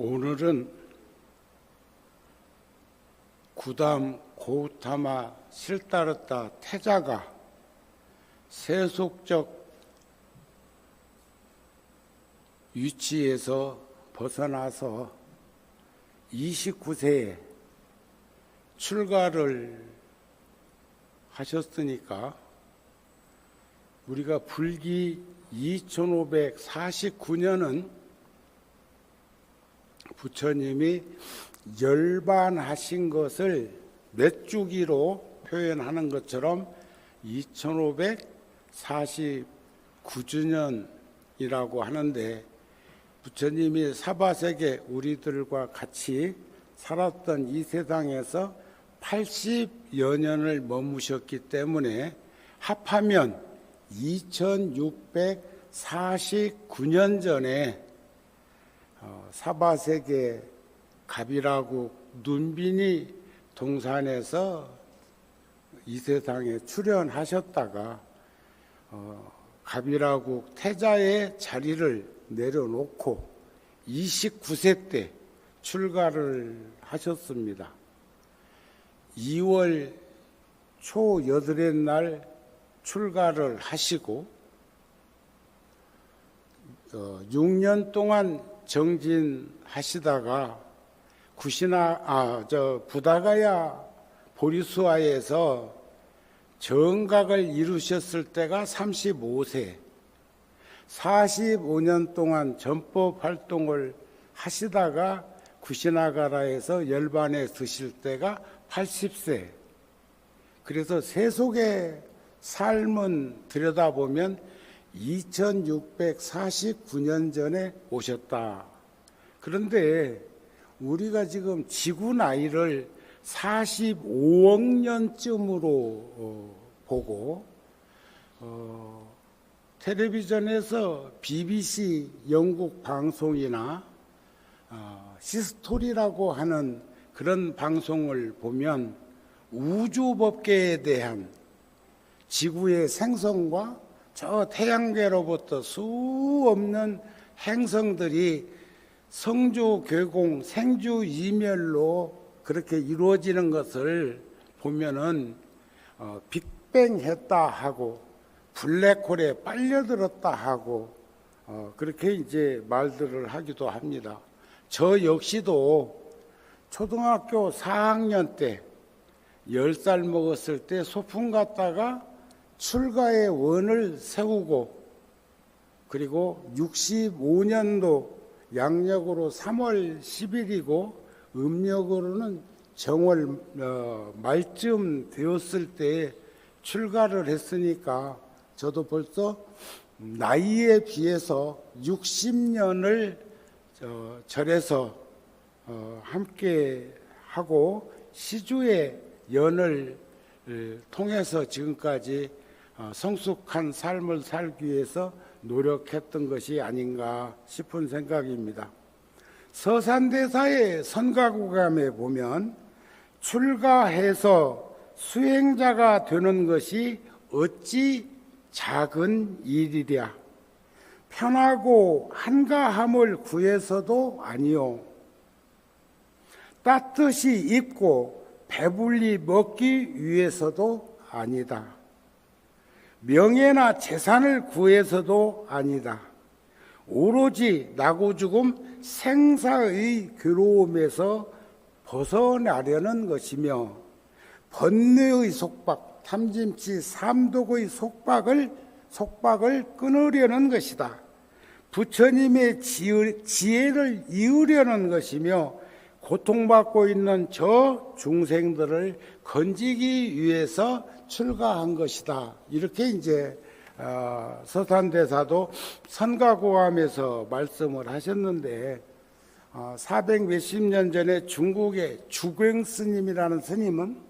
오늘은 구담 고우타마 실다르타 태자가 세속적 위치에서 벗어나서 29세에 출가를 하셨으니까 우리가 불기 2549년은 부처님이 열반하신 것을 메뚜기로 표현하는 것처럼 2549주년이라고 하는데, 부처님이 사바세계 우리들과 같이 살았던 이 세상에서 80여 년을 머무셨기 때문에 합하면 2649년 전에 사바세계 갑이라고 눈빈이 동산에서 이 세상에 출현하셨다가 갑이라고 태자의 자리를 내려놓고 29세 때 출가를 하셨습니다. 2월 초 8일 날 출가를 하시고 6년 동안 정진하시다가 부다가야 보리수아에서 정각을 이루셨을 때가 35세, 45년 동안 전법 활동을 하시다가 구시나가라에서 열반에 드실 때가 80세. 그래서 세속의 삶은 들여다보면 2649년 전에 오셨다. 그런데 우리가 지금 지구 나이를 45억 년쯤으로 보고 텔레비전에서 BBC 영국 방송이나 히스토리라고 하는 그런 방송을 보면 우주법계에 대한 지구의 생성과 저 태양계로부터 수없는 행성들이 성주 괴공, 생주 이멸로 그렇게 이루어지는 것을 보면은 빅뱅 했다 하고 블랙홀에 빨려들었다 하고 그렇게 이제 말들을 하기도 합니다. 저 역시도 초등학교 4학년 때 10살 먹었을 때 소풍 갔다가 출가의 원을 세우고, 그리고 65년도 양력으로 3월 10일이고 음력으로는 정월 말쯤 되었을 때 출가를 했으니까 저도 벌써 나이에 비해서 60년을 절에서 함께 하고 시주의 연을 통해서 지금까지 성숙한 삶을 살기 위해서 노력했던 것이 아닌가 싶은 생각입니다. 서산대사의 선가구감에 보면 출가해서 수행자가 되는 것이 어찌 작은 일이랴. 편하고 한가함을 구해서도 아니요. 따뜻이 입고 배불리 먹기 위해서도 아니다. 명예나 재산을 구해서도 아니다. 오로지 나고 죽음 생사의 괴로움에서 벗어나려는 것이며 번뇌의 속박, 탐짐치 삼독의 속박을 끊으려는 것이다. 부처님의 지혜를 이으려는 것이며 고통받고 있는 저 중생들을 건지기 위해서 출가한 것이다. 이렇게 이제 서산대사도 선가고함에서 말씀을 하셨는데, 400 몇십 년 전에 중국의 주광 스님이라는 스님은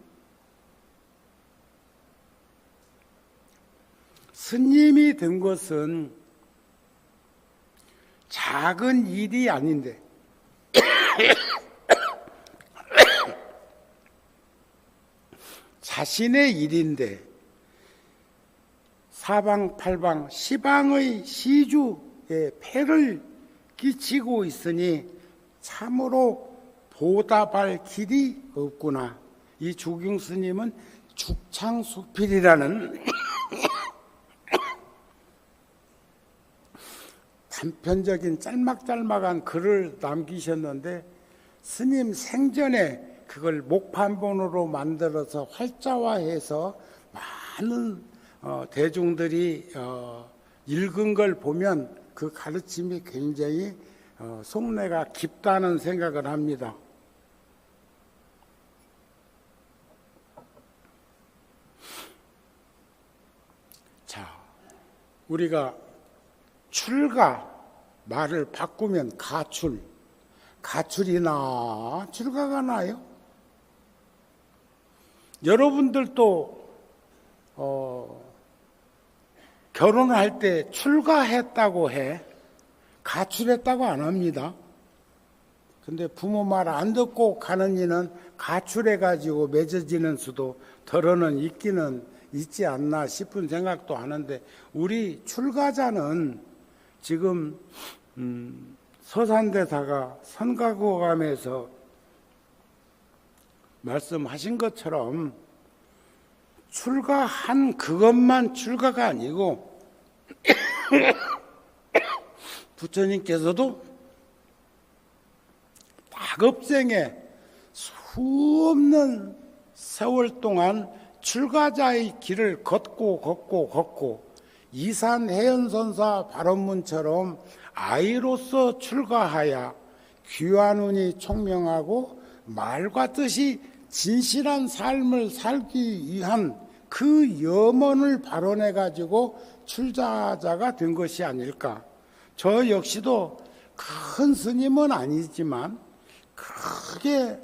스님이 된 것은 작은 일이 아닌데 자신의 일인데 사방팔방 시방의 시주에 폐를 끼치고 있으니 참으로 보답할 길이 없구나. 이 주경 스님은 죽창수필이라는 단편적인 짤막짤막한 글을 남기셨는데, 스님 생전에 그걸 목판본으로 만들어서 활자화해서 많은 대중들이 읽은 걸 보면 그 가르침이 굉장히 속내가 깊다는 생각을 합니다. 자, 우리가 출가 말을 바꾸면 가출이 나 출가가 나요? 여러분들도 결혼할 때 출가했다고 해. 가출했다고 안 합니다. 근데 부모 말 안 듣고 가는 이는 가출해가지고 맺어지는 수도 덜어는 있기는 있지 않나 싶은 생각도 하는데, 우리 출가자는 지금 서산대사가 선가구감에서 말씀하신 것처럼 출가한 그것만 출가가 아니고 부처님께서도 다급생에 수없는 세월 동안 출가자의 길을 걷고 이산해연선사 발언문처럼 아이로서 출가하여 귀환운이 총명하고 말과 뜻이 진실한 삶을 살기 위한 그 염원을 발언해 가지고 출가자가 된 것이 아닐까. 저 역시도 큰 스님은 아니지만 크게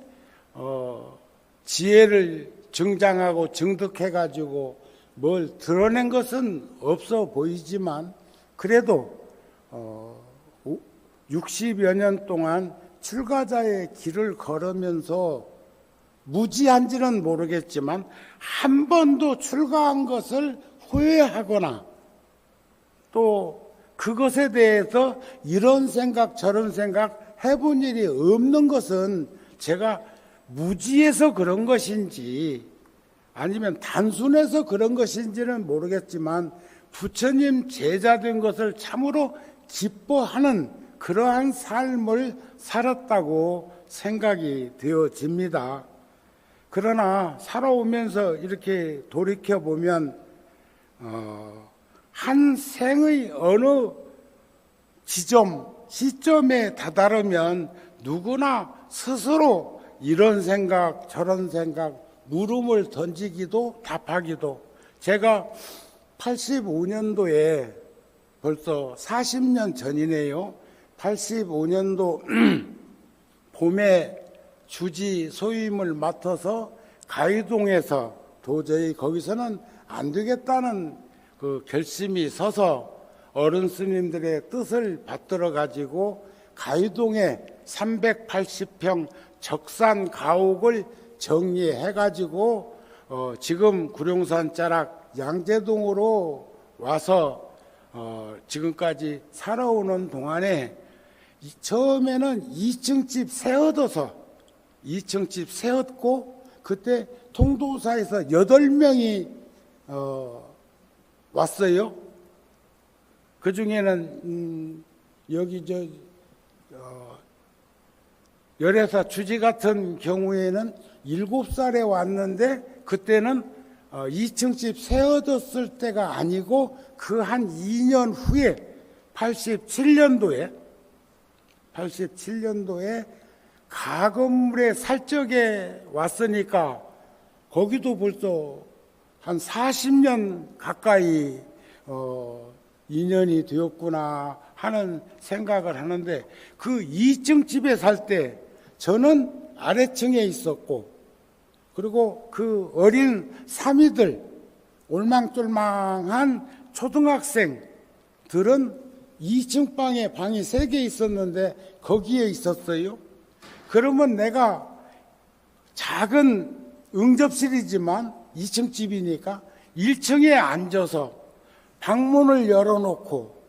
지혜를 증장하고 증득해 가지고 뭘 드러낸 것은 없어 보이지만, 그래도 60여 년 동안 출가자의 길을 걸으면서 무지한지는 모르겠지만 한 번도 출가한 것을 후회하거나 또 그것에 대해서 이런 생각 저런 생각 해본 일이 없는 것은 제가 무지해서 그런 것인지 아니면 단순해서 그런 것인지는 모르겠지만, 부처님 제자 된 것을 참으로 기뻐하는 그러한 삶을 살았다고 생각이 되어집니다. 그러나 살아오면서 이렇게 돌이켜보면 한 생의 어느 시점에 다다르면 누구나 스스로 이런 생각 저런 생각 물음을 던지기도 답하기도. 제가 85년도에 벌써 40년 전이네요. 85년도 봄에 주지 소임을 맡아서 가이동에서 도저히 거기서는 안 되겠다는 그 결심이 서서 어른 스님들의 뜻을 받들어 가지고 가이동에 380평 적산 가옥을 정리해 가지고 지금 구룡산 자락 양재동으로 와서 지금까지 살아오는 동안에 처음에는 2층 집 세워둬서 2층 집 세웠고, 그때 통도사에서 8명이 왔어요. 그 중에는 여기 열애사 주지 같은 경우에는 7살에 왔는데, 그때는 2층 집 세워뒀을 때가 아니고 그 한 2년 후에 87년도에 가건물에 살적에 왔으니까 거기도 벌써 한 40년 가까이 인연이 되었구나 하는 생각을 하는데, 그 2층 집에 살 때 저는 아래층에 있었고, 그리고 그 어린 사미들 올망졸망한 초등학생들은 2층 방에 방이 3개 있었는데 거기에 있었어요. 그러면 내가 작은 응접실이지만 2층 집이니까 1층에 앉아서 방문을 열어놓고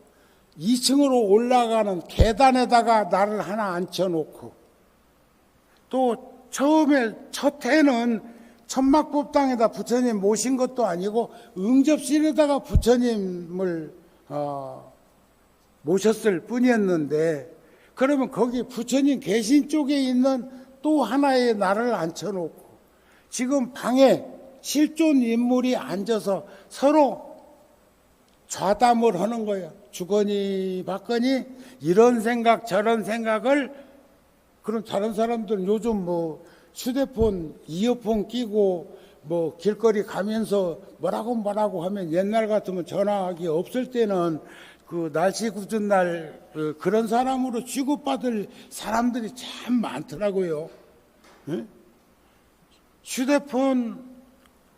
2층으로 올라가는 계단에다가 나를 하나 앉혀놓고 또 처음에 첫 해는 천막법당에다 부처님 모신 것도 아니고 응접실에다가 부처님을 모셨을 뿐이었는데, 그러면 거기 부처님 계신 쪽에 있는 또 하나의 나를 앉혀놓고 지금 방에 실존 인물이 앉아서 서로 좌담을 하는 거예요. 주거니 받거니 이런 생각 저런 생각을. 그럼 다른 사람들은 요즘 뭐 휴대폰 이어폰 끼고 뭐 길거리 가면서 뭐라고 하면, 옛날 같으면 전화기 없을 때는 그 날씨 굳은 날 그런 사람으로 취급받을 사람들이 참 많더라고요. 휴대폰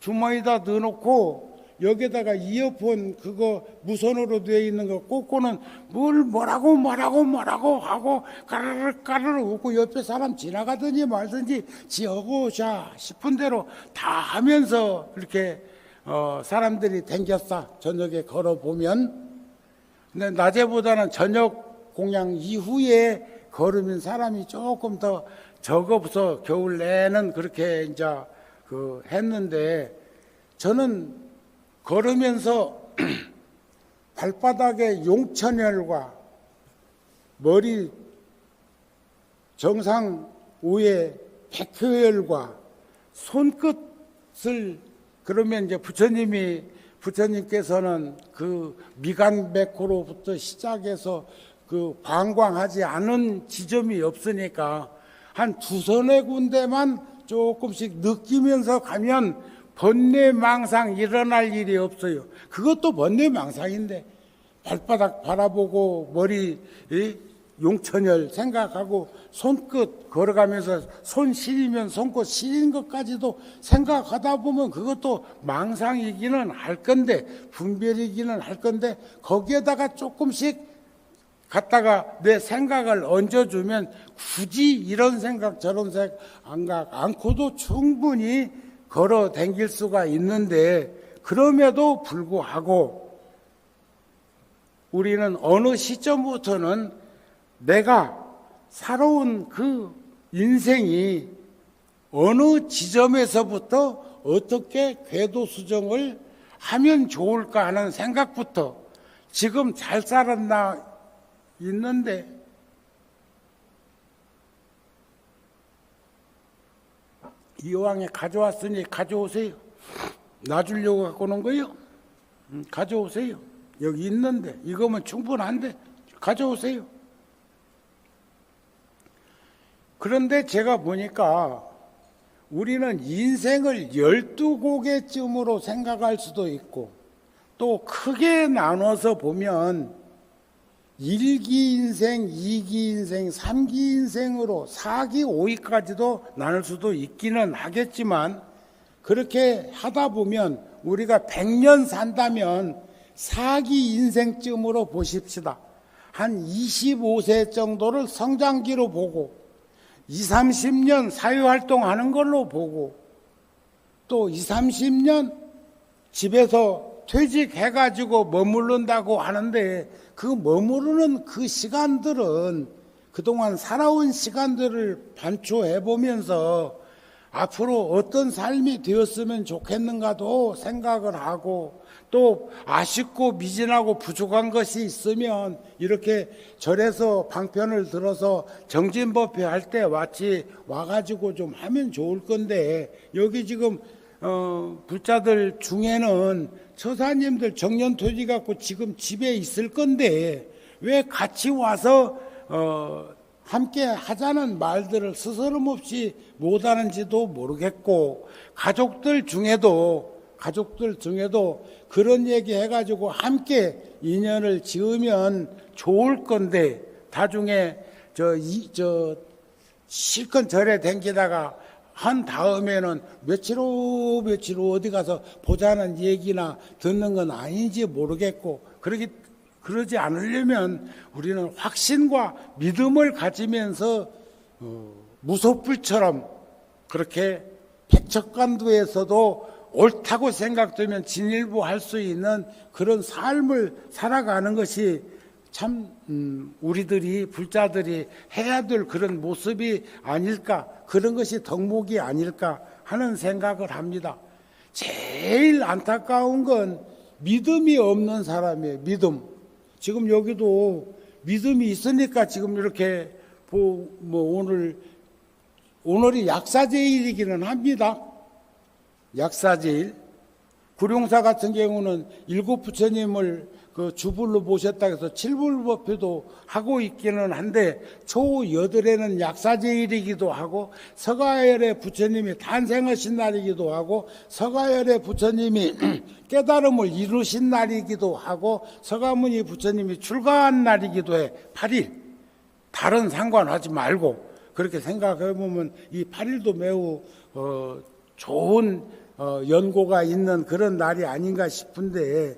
주머니에다 넣어놓고 여기다가 이어폰 그거 무선으로 되어 있는 거 꽂고는 뭐라고 하고 까르르 웃고 옆에 사람 지나가든지 말든지 지하고 자 싶은 대로 다 하면서 이렇게 사람들이 댕겼어. 저녁에 걸어보면. 근데 낮에보다는 저녁 공양 이후에 걸으면 사람이 조금 더 적어서 겨울 내는 그렇게 이제 했는데, 저는 걸으면서 발바닥에 용천혈과 머리 정상 위에 백효혈과 손끝을, 그러면 이제 부처님께서는 그 미간백호로부터 시작해서 그 방광하지 않은 지점이 없으니까 한 두서너 군데만 조금씩 느끼면서 가면 번뇌망상 일어날 일이 없어요. 그것도 번뇌망상인데, 발바닥 바라보고 머리 용천혈 생각하고 손끝 걸어가면서 손 시리면 손끝 시린 것까지도 생각하다 보면 그것도 망상이기는 할 건데, 분별이기는 할 건데, 거기에다가 조금씩 갖다가 내 생각을 얹어주면 굳이 이런 생각 저런 생각 않고도 충분히 걸어 댕길 수가 있는데, 그럼에도 불구하고 우리는 어느 시점부터는 내가 살아온 그 인생이 어느 지점에서부터 어떻게 궤도 수정을 하면 좋을까 하는 생각부터, 지금 잘 살았나 있는데 이왕에 가져왔으니 가져오세요. 놔주려고 갖고 오는 거예요. 가져오세요. 여기 있는데 이거면 충분한데 가져오세요. 그런데 제가 보니까 우리는 인생을 12고개쯤으로 생각할 수도 있고, 또 크게 나눠서 보면 1기 인생, 2기 인생, 3기 인생으로 4기, 5기까지도 나눌 수도 있기는 하겠지만, 그렇게 하다 보면 우리가 100년 산다면 4기 인생쯤으로 보십시다. 한 25세 정도를 성장기로 보고 20, 30년 사회활동하는 걸로 보고, 또 20, 30년 집에서 퇴직해가지고 머무른다고 하는데, 그 머무르는 그 시간들은 그동안 살아온 시간들을 반추해보면서 앞으로 어떤 삶이 되었으면 좋겠는가도 생각을 하고, 또 아쉽고 미진하고 부족한 것이 있으면 이렇게 절에서 방편을 들어서 정진법회 할 때 와가지고 좀 하면 좋을 건데, 여기 지금 불자들 중에는 처사님들 정년퇴직 갖고 지금 집에 있을 건데 왜 같이 와서 함께 하자는 말들을 스스럼없이 못하는지도 모르겠고, 가족들 중에도 그런 얘기 해가지고 함께 인연을 지으면 좋을 건데, 나중에 실컷 절에 댕기다가 한 다음에는 며칠 후 어디 가서 보자는 얘기나 듣는 건 아닌지 모르겠고, 그러지 않으려면 우리는 확신과 믿음을 가지면서 무소불처럼 그렇게 백척간두에서도 옳다고 생각되면 진일보할 수 있는 그런 삶을 살아가는 것이 참 우리들이 불자들이 해야 될 그런 모습이 아닐까, 그런 것이 덕목이 아닐까 하는 생각을 합니다. 제일 안타까운 건 믿음이 없는 사람이에요. 믿음. 지금 여기도 믿음이 있으니까 지금 이렇게 오늘이 약사제일이기는 합니다. 약사제일. 구룡사 같은 경우는 일곱 부처님을 그 주불로 모셨다 해서 칠불법회도 하고 있기는 한데 초8에는 약사제일이기도 하고 서가열의 부처님이 탄생하신 날이기도 하고 서가열의 부처님이 깨달음을 이루신 날이기도 하고 서가모니 부처님이 출가한 날이기도 해. 8일. 다른 상관하지 말고 그렇게 생각해보면 이 8일도 매우 좋은 연고가 있는 그런 날이 아닌가 싶은데,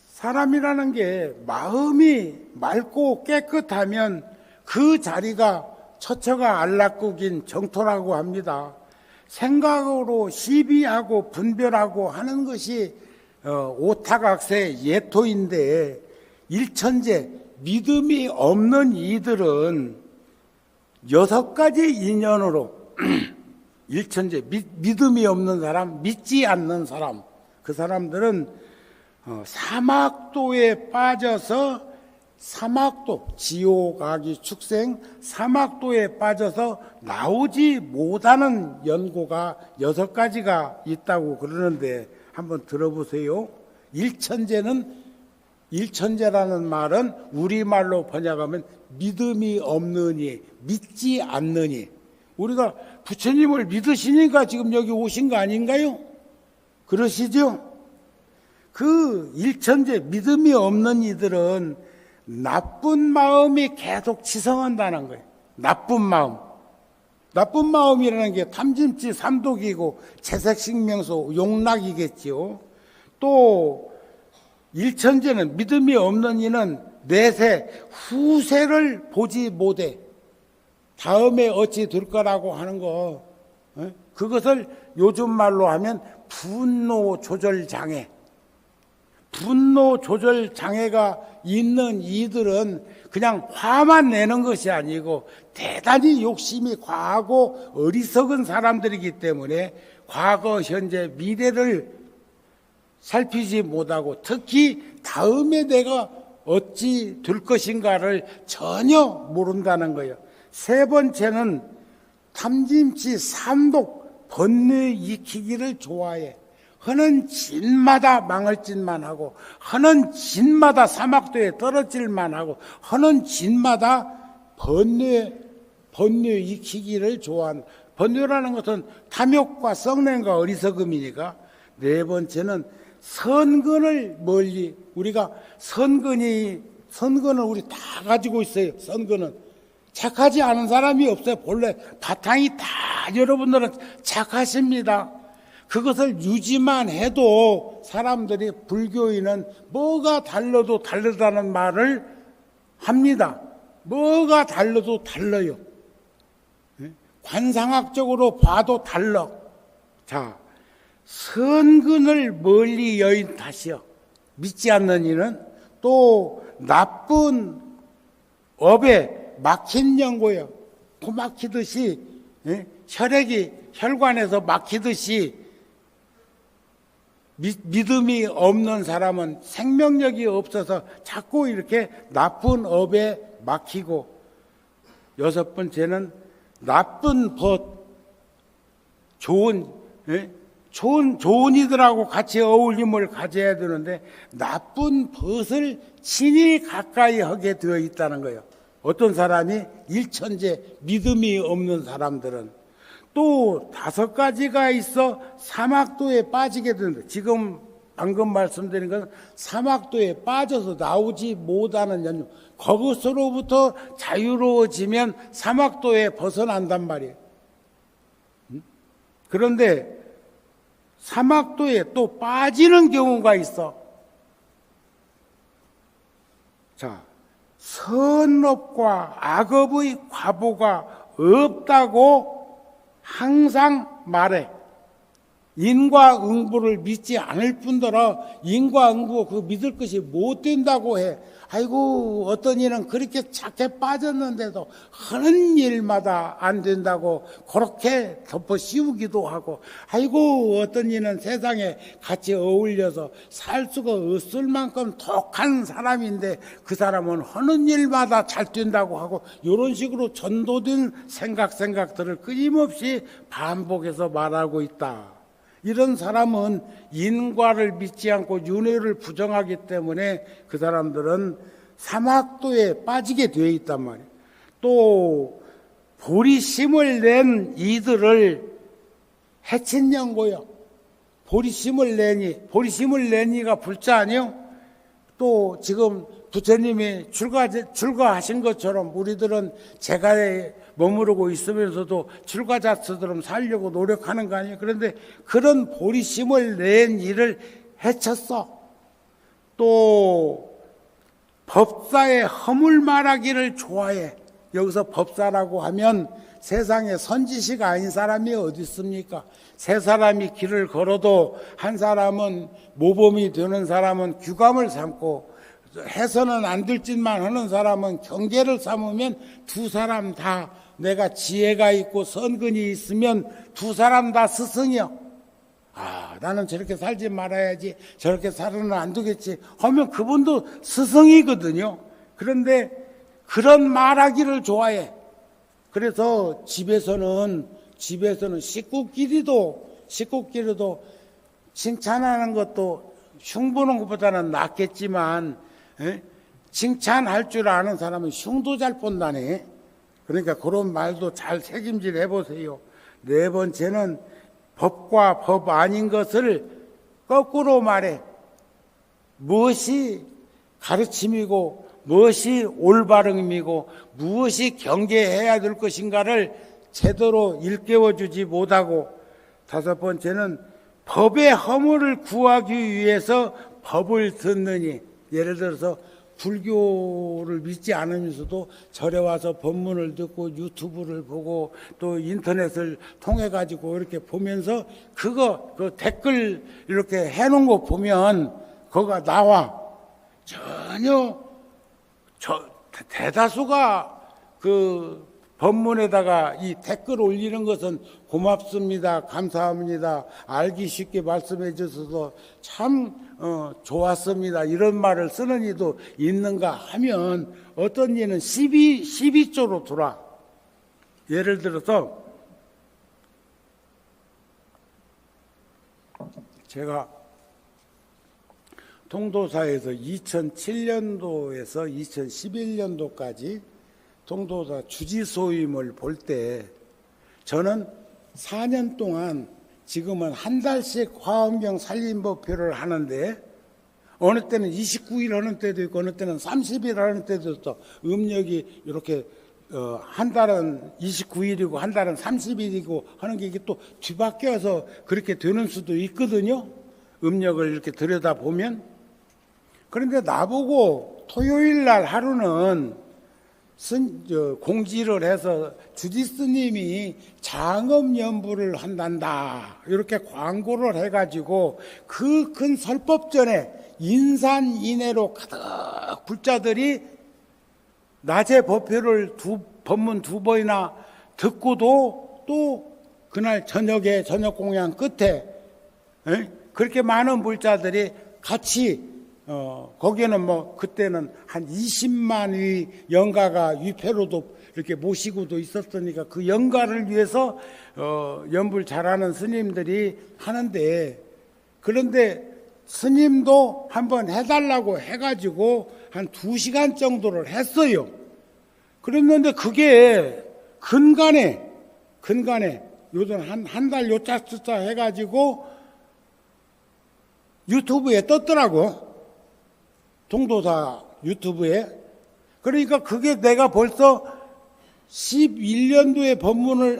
사람이라는 게 마음이 맑고 깨끗하면 그 자리가 처처가 안락국인 정토라고 합니다. 생각으로 시비하고 분별하고 하는 것이 오타각세 예토인데, 일천재 믿음이 없는 이들은 6가지 인연으로 일천재 믿음이 없는 사람, 믿지 않는 사람, 그 사람들은 사막도에 빠져서 사막도, 지옥, 악이, 축생, 사막도에 빠져서 나오지 못하는 연고가 6가지가 있다고 그러는데 한번 들어보세요. 일천재라는 말은 우리말로 번역하면 믿음이 없느니, 믿지 않느니. 우리가 부처님을 믿으시니까 지금 여기 오신 거 아닌가요? 그러시죠? 그 일천재, 믿음이 없는 이들은 나쁜 마음이 계속 치성한다는 거예요. 나쁜 마음. 나쁜 마음이라는 게 탐진치, 삼독이고 채색식명소, 용락이겠지요. 또 일천재는, 믿음이 없는 이는 내세 후세를 보지 못해. 다음에 어찌 될 거라고 하는 거, 그것을 요즘 말로 하면 분노 조절 장애. 분노 조절 장애가 있는 이들은 그냥 화만 내는 것이 아니고 대단히 욕심이 과하고 어리석은 사람들이기 때문에 과거, 현재, 미래를 살피지 못하고 특히 다음에 내가 어찌 될 것인가를 전혀 모른다는 거예요. 세 번째는 탐진치, 삼독, 번뇌 익히기를 좋아해. 하는 짓마다 망할 짓만 하고, 하는 짓마다 사막도에 떨어질만 하고, 하는 짓마다 번뇌 익히기를 좋아하는. 번뇌라는 것은 탐욕과 썩냄과 어리석음이니까. 네 번째는 선근을 멀리, 우리가 선근을 우리 다 가지고 있어요. 선근은. 착하지 않은 사람이 없어요. 본래 바탕이 다 여러분들은 착하십니다. 그것을 유지만 해도 사람들이, 불교인은 뭐가 달라도 다르다는 말을 합니다. 뭐가 달라도 달라요. 관상학적으로 봐도 달라. 자, 선근을 멀리 여인 탓이요. 믿지 않는 이는 또 나쁜 업에 막힌 연고요. 코 막히듯이, 혈액이 혈관에서 막히듯이 믿음이 없는 사람은 생명력이 없어서 자꾸 이렇게 나쁜 업에 막히고, 여섯 번째는 나쁜 벗, 좋은 이들하고 같이 어울림을 가져야 되는데 나쁜 벗을 친히 가까이 하게 되어 있다는 거예요. 어떤 사람이 일천재, 믿음이 없는 사람들은. 또 5가지가 있어 사막도에 빠지게 되는데, 지금 방금 말씀드린 것은 사막도에 빠져서 나오지 못하는 연유, 거기서로부터 자유로워지면 사막도에 벗어난단 말이에요. 그런데 사막도에 또 빠지는 경우가 있어. 자, 선업과 악업의 과보가 없다고 항상 말해. 인과응보를 믿지 않을 뿐더러 인과응보 그 믿을 것이 못 된다고 해. 아이고 어떤 이는 그렇게 착해 빠졌는데도 하는 일마다 안 된다고 그렇게 덮어 씌우기도 하고, 아이고 어떤 이는 세상에 같이 어울려서 살 수가 없을 만큼 독한 사람인데 그 사람은 하는 일마다 잘 된다고 하고, 이런 식으로 전도된 생각들을 끊임없이 반복해서 말하고 있다. 이런 사람은 인과를 믿지 않고 윤회를 부정하기 때문에 그 사람들은 사막도에 빠지게 되어 있단 말이에요. 또 보리심을 낸 이들을 해친 연고요. 보리심을 내니가 불자 아니요? 또 지금 부처님이 출가하신 것처럼 우리들은 제가에 머무르고 있으면서도 출가자처럼 살려고 노력하는 거 아니에요? 그런데 그런 보리심을 낸 일을 해쳤어. 또 법사의 허물 말하기를 좋아해. 여기서 법사라고 하면 세상에 선지시가 아닌 사람이 어디 있습니까? 세 사람이 길을 걸어도 한 사람은 모범이 되는 사람은 규감을 삼고, 해서는 안 될 짓만 하는 사람은 경계를 삼으면 두 사람 다, 내가 지혜가 있고 선근이 있으면 두 사람 다 스승이요. 나는 저렇게 살지 말아야지, 저렇게 살아는 안 되겠지 하면 그분도 스승이거든요. 그런데 그런 말하기를 좋아해. 그래서 집에서는 식구끼리도 칭찬하는 것도 흉보는 것보다는 낫겠지만, 칭찬할 줄 아는 사람은 흉도 잘 본다네. 그러니까 그런 말도 잘 책임질 해보세요. 네 번째는 법과 법 아닌 것을 거꾸로 말해. 무엇이 가르침이고 무엇이 올바름이고 무엇이 경계해야 될 것인가를 제대로 일깨워주지 못하고, 다섯 번째는 법의 허물을 구하기 위해서 법을 듣느니, 예를 들어서 불교를 믿지 않으면서도 절에 와서 법문을 듣고 유튜브를 보고 또 인터넷을 통해 가지고 이렇게 보면서 그 댓글 이렇게 해놓은 거 보면 그거가 나와. 전혀 대다수가 그 법문에다가 이 댓글 올리는 것은 고맙습니다, 감사합니다, 알기 쉽게 말씀해 주셔서 참 좋았습니다, 이런 말을 쓰는 이도 있는가 하면 어떤 이는 12조로 돌아. 예를 들어서 제가 통도사에서 2007년도에서 2011년도까지 통도사 주지소임을 볼 때 저는 4년 동안, 지금은 한 달씩 화엄경 살림법회를 하는데 어느 때는 29일 하는 때도 있고 어느 때는 30일 하는 때도 있어. 음력이 이렇게 한 달은 29일이고 한 달은 30일이고 하는 게 이게 또 뒤바뀌어서 그렇게 되는 수도 있거든요. 음력을 이렇게 들여다보면. 그런데 나보고 토요일 날 하루는 공지를 해서 주지스님이 장엄연부를 한단다, 이렇게 광고를 해가지고 그 큰 설법전에 인산인해로 가득 불자들이 낮에 법회를 법문 두 번이나 듣고도 또 그날 저녁에 저녁 공양 끝에 그렇게 많은 불자들이 같이 거기에는 뭐 그때는 한 20만의 영가가 위패로도 이렇게 모시고도 있었으니까 그 영가를 위해서 연불 잘하는 스님들이 하는데, 그런데 스님도 한번 해달라고 해가지고 한 2시간 정도를 했어요. 그랬는데 그게 근간에 요즘 한 달 요짜쓰짜 해가지고 유튜브에 떴더라고. 통도사 유튜브에. 그러니까 그게 내가 벌써 11년도에 법문을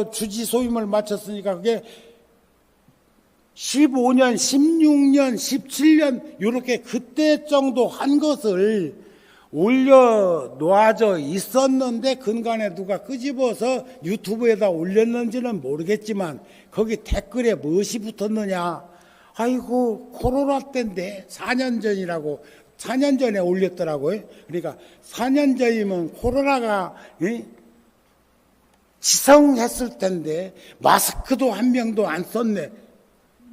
주지소임을 마쳤으니까 그게 15년, 16년, 17년 이렇게 그때 정도 한 것을 올려 놓아져 있었는데 근간에 누가 끄집어서 유튜브에다 올렸는지는 모르겠지만 거기 댓글에 무엇이 붙었느냐. 아이고 코로나 때인데 4년 전이라고 4년 전에 올렸더라고요. 그러니까 4년 전이면 코로나가 지성했을 텐데 마스크도 한 명도 안 썼네.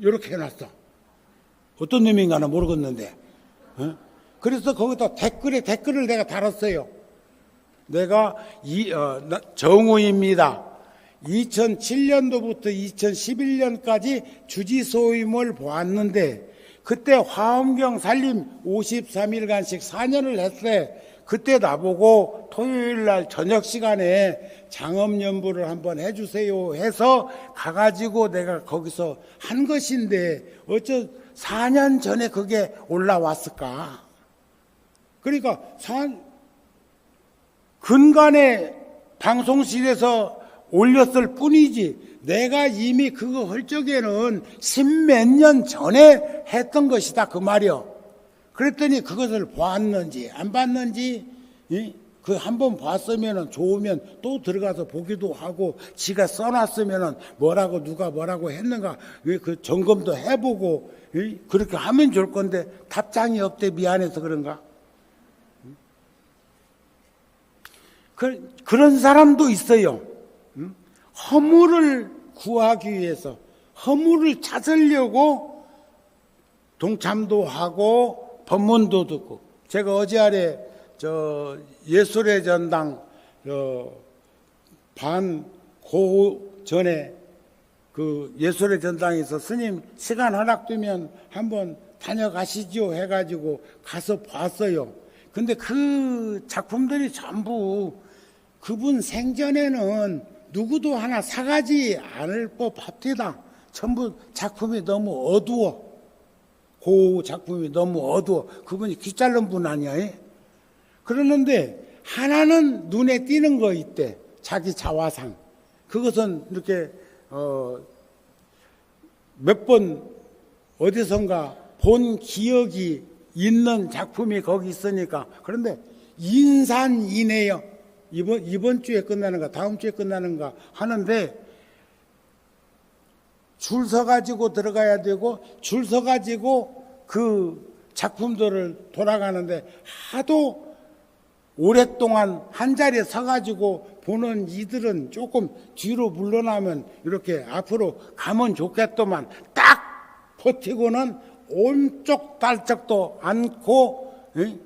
이렇게 해놨어. 어떤 의미인가는 모르겠는데. 그래서 거기다 댓글을 내가 달았어요. 내가 정우입니다. 2007년도부터 2011년까지 주지소임을 보았는데 그때 화엄경 살림 53일간씩 4년을 했어요. 그때 나보고 토요일날 저녁 시간에 장엄연부를 한번 해주세요 해서 가가지고 내가 거기서 한 것인데 어쩌 4년 전에 그게 올라왔을까. 그러니까 근간에 방송실에서 올렸을 뿐이지 내가 이미 그거 할 적에는 10몇 년 전에 했던 것이다 그 말이요. 그랬더니 그것을 봤는지 안 봤는지 그 한번 봤으면 좋으면 또 들어가서 보기도 하고 지가 써놨으면 뭐라고 누가 뭐라고 했는가 그 점검도 해보고 그렇게 하면 좋을 건데 답장이 없대. 미안해서 그런가. 그런 사람도 있어요. 허물을 구하기 위해서 허물을 찾으려고 동참도 하고 법문도 듣고. 제가 어제 아래 예술의 전당 반고 전에 그 예술의 전당에서 스님 시간 허락되면 한번 다녀가시죠 해가지고 가서 봤어요. 근데 그 작품들이 전부 그분 생전에는 누구도 하나 사가지 않을 법합니다. 전부 작품이 너무 어두워. 그 작품이 너무 어두워. 그분이 귀 자른 분 아니야. 그러는데 하나는 눈에 띄는 거 있대. 자기 자화상. 그것은 이렇게 몇 번 어디선가 본 기억이 있는 작품이 거기 있으니까. 그런데 인산이네요. 이번 주에 끝나는가 다음 주에 끝나는가 하는데 줄 서가지고 들어가야 되고 줄 서가지고 그 작품들을 돌아가는데 하도 오랫동안 한 자리에 서가지고 보는 이들은 조금 뒤로 물러나면 이렇게 앞으로 가면 좋겠더만 딱 버티고는 옴쪽달짝도 않고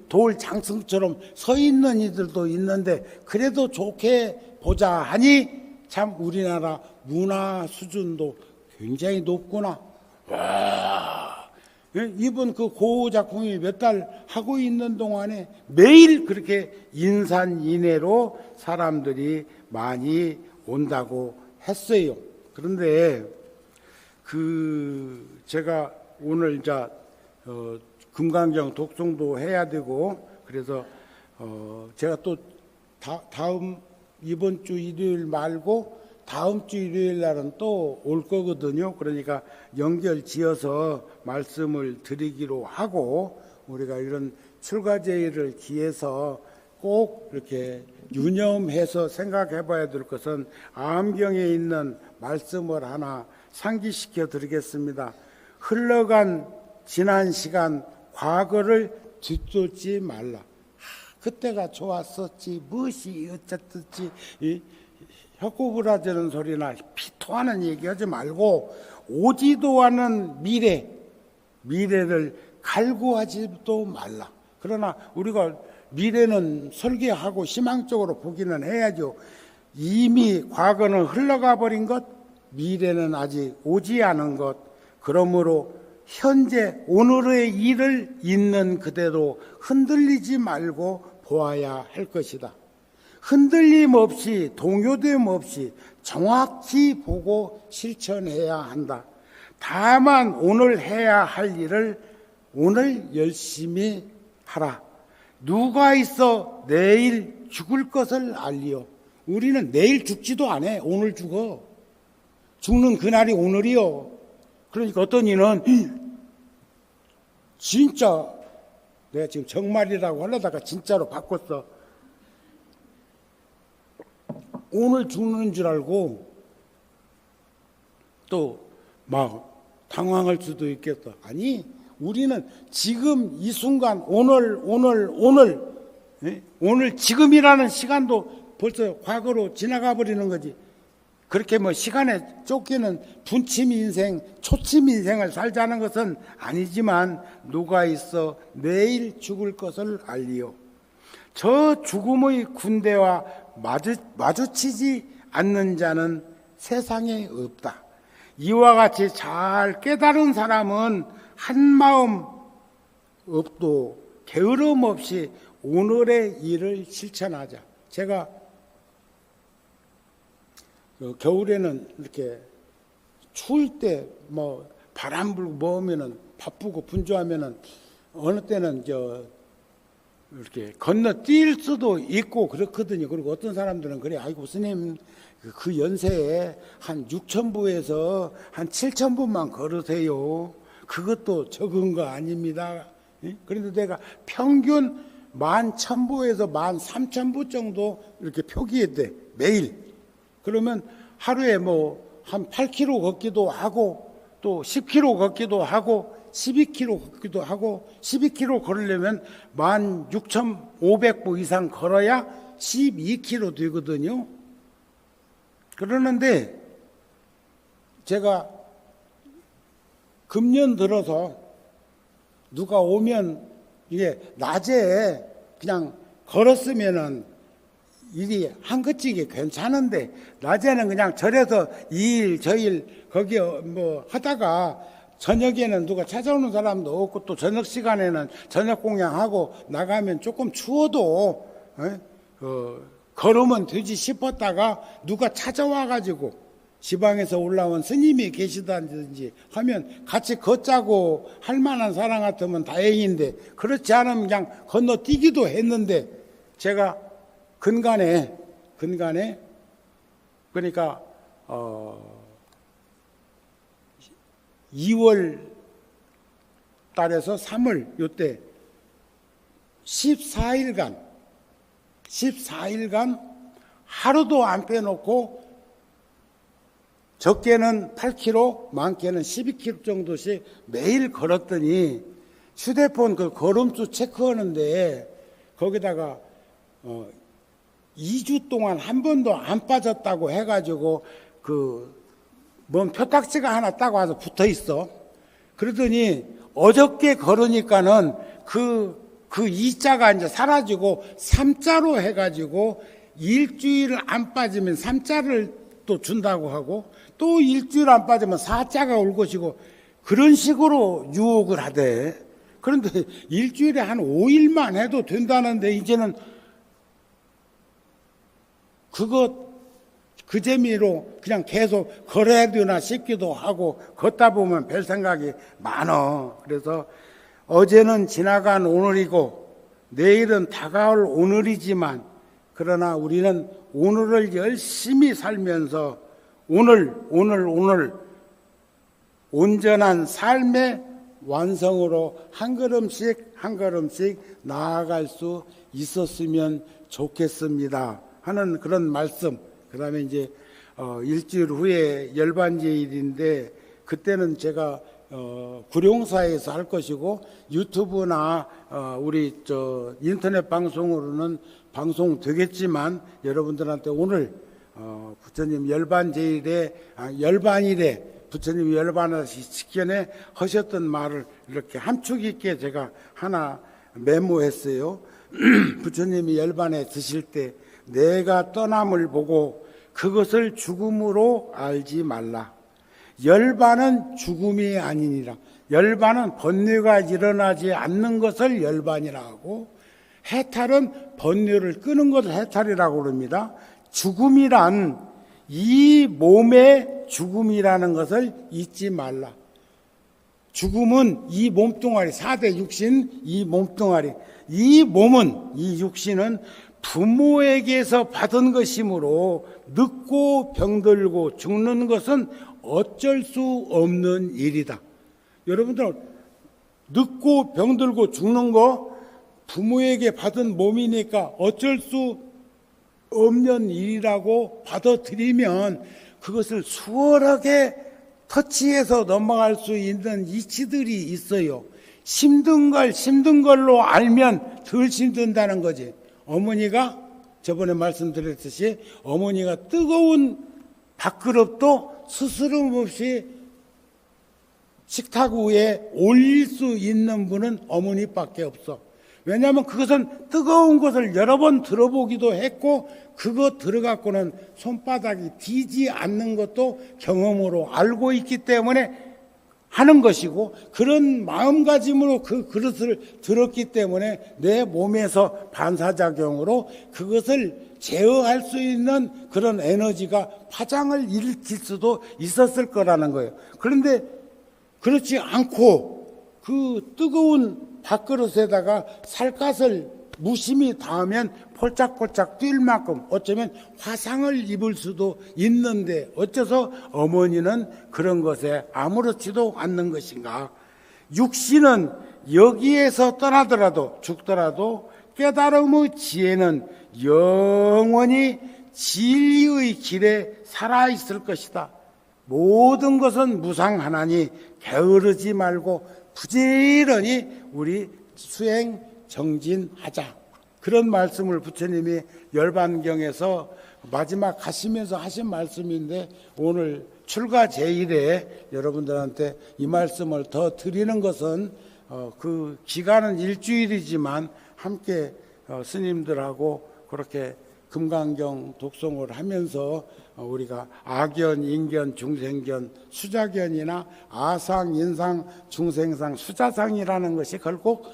돌 장승처럼 서 있는 이들도 있는데 그래도 좋게 보자 하니 참 우리나라 문화 수준도 굉장히 높구나. 와, 이번 그 고흐 작품이 몇 달 하고 있는 동안에 매일 그렇게 인산인해로 사람들이 많이 온다고 했어요. 그런데 제가 오늘 금강경 독송도 해야 되고 그래서 제가 또 이번 주 일요일 말고 다음 주 일요일 날은 또 올 거거든요. 그러니까 연결 지어서 말씀을 드리기로 하고 우리가 이런 출가제의를 기해서 꼭 이렇게 유념해서 생각해 봐야 될 것은 암경에 있는 말씀을 하나 상기시켜 드리겠습니다. 흘러간 지난 시간 과거를 뒤쫓지 말라. 그때가 좋았었지 무엇이 어쨌든지 혀꼬부라 저는 소리나 피토하는 얘기하지 말고 오지도 않은 미래를 갈구하지도 말라. 그러나 우리가 미래는 설계하고 희망적으로 보기는 해야죠. 이미 과거는 흘러가 버린 것, 미래는 아직 오지 않은 것. 그러므로 현재 오늘의 일을 있는 그대로 흔들리지 말고 보아야 할 것이다. 흔들림 없이 동요됨 없이 정확히 보고 실천해야 한다. 다만 오늘 해야 할 일을 오늘 열심히 하라. 누가 있어 내일 죽을 것을 알리오. 우리는 내일 죽지도 않아. 오늘 죽어. 죽는 그날이 오늘이요. 그러니까 어떤 이는 진짜 내가 지금 정말이라고 하려다가 진짜로 바꿨어. 오늘 죽는 줄 알고 또 막 당황할 수도 있겠다. 아니, 우리는 지금 이 순간 오늘 지금이라는 시간도 벌써 과거로 지나가 버리는 거지. 그렇게 뭐 시간에 쫓기는 분침 인생, 초침 인생을 살자는 것은 아니지만 누가 있어 내일 죽을 것을 알리요. 저 죽음의 군대와 마주치지 않는 자는 세상에 없다. 이와 같이 잘 깨달은 사람은 한마음 없도 게으름 없이 오늘의 일을 실천하자. 제가 겨울에는 이렇게 추울 때 뭐 바람 불고 뭐 하면은 바쁘고 분주하면은 어느 때는 이렇게 건너뛸 수도 있고 그렇거든요. 그리고 어떤 사람들은 그래, 아이고 스님 그 연세에 한 6,000부에서 한 7,000부만 걸으세요. 그것도 적은 거 아닙니다. 그런데 내가 평균 11,000부에서 13,000부 정도 이렇게 표기했대, 매일. 그러면 하루에 뭐 한 8km 걷기도 하고 또 10km 걷기도 하고 12km 걷기도 하고 12km 걸으려면 16,500부 이상 걸어야 12km 되거든요. 그러는데 제가 금년 들어서 누가 오면 이게 낮에 그냥 걸었으면은 일이 한끗찍이 괜찮은데 낮에는 그냥 절에서 이 일 저 일 거기 뭐 하다가 저녁에는 누가 찾아오는 사람도 없고 또 저녁 시간에는 저녁 공양하고 나가면 조금 추워도 걸으면 되지 싶었다가 누가 찾아와가지고 지방에서 올라온 스님이 계시다든지 하면 같이 걷자고 할 만한 사람 같으면 다행인데 그렇지 않으면 그냥 건너뛰기도 했는데 제가 근간에 그러니까 2월 달에서 3월 요때 14일간 하루도 안 빼놓고 적게는 8km, 많게는 12km 정도씩 매일 걸었더니 휴대폰 그 걸음수 체크하는데 거기다가 2주 동안 한 번도 안 빠졌다고 해가지고 뭔 표딱지가 하나 딱 와서 붙어 있어. 그러더니 어저께 걸으니까는 그 2자가 이제 사라지고 3자로 해가지고 일주일 안 빠지면 3자를 또 준다고 하고 또 일주일 안 빠지면 4자가 올 것이고 그런 식으로 유혹을 하대. 그런데 일주일에 한 5일만 해도 된다는데 이제는 그 재미로 그냥 계속 걸어야 되나 싶기도 하고 걷다 보면 별 생각이 많어. 그래서 어제는 지나간 오늘이고 내일은 다가올 오늘이지만 그러나 우리는 오늘을 열심히 살면서 오늘 온전한 삶의 완성으로 한 걸음씩 나아갈 수 있었으면 좋겠습니다 하는 그런 말씀. 그 다음에 이제 일주일 후에 열반제일인데 그때는 제가 구룡사에서 할 것이고 유튜브나 우리 인터넷 방송으로는 방송되겠지만 여러분들한테 오늘 부처님 열반제일에 열반일에 부처님 열반하시 직전에 하셨던 말을 이렇게 함축 있게 제가 하나 메모했어요. 부처님이 열반에 드실 때 내가 떠남을 보고 그것을 죽음으로 알지 말라. 열반은 죽음이 아니니라. 열반은 번뇌가 일어나지 않는 것을 열반이라 하고 해탈은 번뇌를 끄는 것을 해탈이라고 그럽니다. 죽음이란 이 몸의 죽음이라는 것을 잊지 말라. 죽음은 이 몸뚱아리 4대 육신 이 몸뚱아리 이 몸은 이 육신은 부모에게서 받은 것이므로 늙고 병들고 죽는 것은 어쩔 수 없는 일이다. 여러분들 늙고 병들고 죽는 거 부모에게 받은 몸이니까 어쩔 수 없는 일이라고 받아들이면 그것을 수월하게 터치해서 넘어갈 수 있는 이치들이 있어요. 힘든 걸로 알면 덜 힘든다는 거지. 어머니가 저번에 말씀드렸듯이 어머니가 뜨거운 밥그릇도 스스럼 없이 식탁 위에 올릴 수 있는 분은 어머니밖에 없어. 왜냐하면 그것은 뜨거운 것을 여러 번 들어보기도 했고 그거 들어갖고는 손바닥이 뒤지 않는 것도 경험으로 알고 있기 때문에 하는 것이고, 그런 마음가짐으로 그 그릇을 들었기 때문에 내 몸에서 반사작용으로 그것을 제어할 수 있는 그런 에너지가 파장을 일으킬 수도 있었을 거라는 거예요. 그런데 그렇지 않고 그 뜨거운 밥그릇에다가 살갗을 무심히 닿으면 폴짝폴짝 뛸 만큼 어쩌면 화상을 입을 수도 있는데 어째서 어머니는 그런 것에 아무렇지도 않는 것인가? 육신은 여기에서 떠나더라도 죽더라도 깨달음의 지혜는 영원히 진리의 길에 살아있을 것이다. 모든 것은 무상하나니 게으르지 말고 부지런히 우리 수행 정진하자. 그런 말씀을 부처님이 열반경에서 마지막 가시면서 하신 말씀인데 오늘 출가 제일에 여러분들한테 이 말씀을 더 드리는 것은 그 기간은 일주일이지만 함께 스님들하고 그렇게 금강경 독송을 하면서 우리가 아견, 인견, 중생견, 수자견이나 아상, 인상, 중생상, 수자상이라는 것이 결국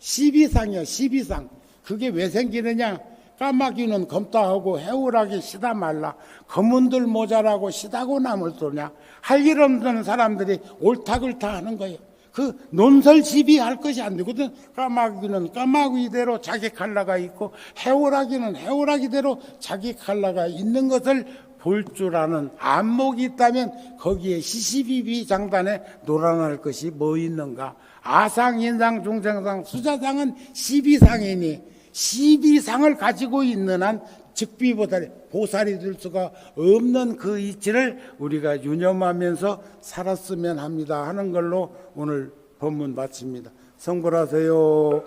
12상이야. 12상. 그게 왜 생기느냐? 까마귀는 검다 하고 해오라기 시다 말라. 검은들 모자라고 시다고 남을 쏘냐? 할 일 없는 사람들이 옳다글다 하는 거예요. 그 논설 시비할 것이 안 되거든. 까마귀는 까마귀대로 자기 칼라가 있고 해오라기는 해오라기대로 자기 칼라가 있는 것을 볼 줄 아는 안목이 있다면 거기에 시시비비 장단에 놀아날 것이 뭐 있는가? 아상, 인상, 중생상, 수자상은 12상이니 12상을 가지고 있는 한 즉비보살이 보살이 될 수가 없는 그 이치를 우리가 유념하면서 살았으면 합니다 하는 걸로 오늘 법문 마칩니다. 성불하세요.